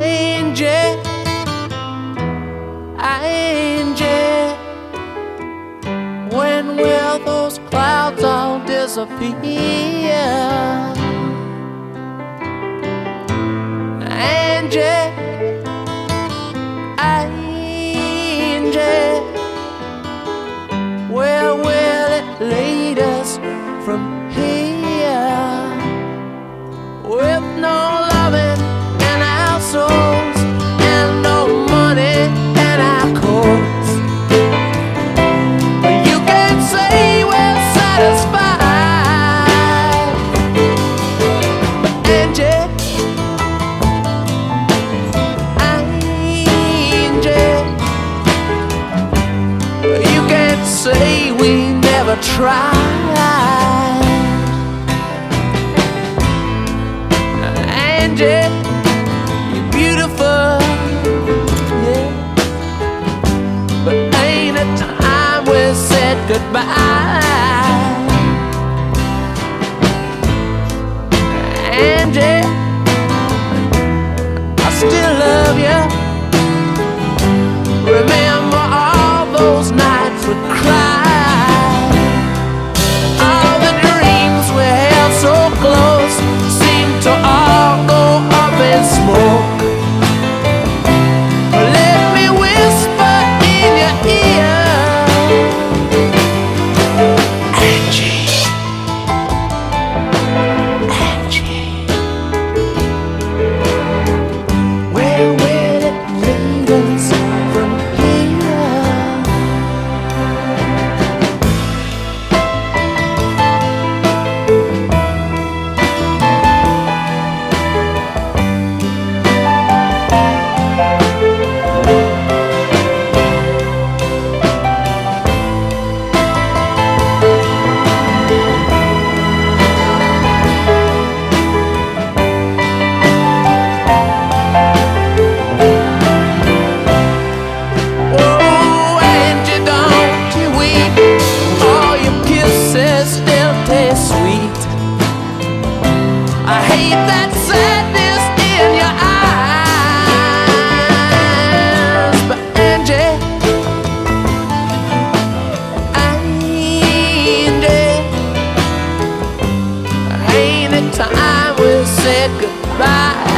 Angie, Angie, when will those clouds all disappear? Angie, Angie, where will it lead us from here? With no loving in our souls and no money in our coats, you can't say we're satisfied. But Angie, Angie, you can't say we never tried. Angie, you're beautiful, yeah, but ain't it time we said goodbye? Angie, I still love you. Remember all those nights we cried, all the dreams we held so close seemed to all go up in smoke. Let me whisper in your ear, Angie, Angie, where will it lead us from here? Sweet, I hate that sadness in your eyes. But Angie, Angie, ain't it time we said goodbye?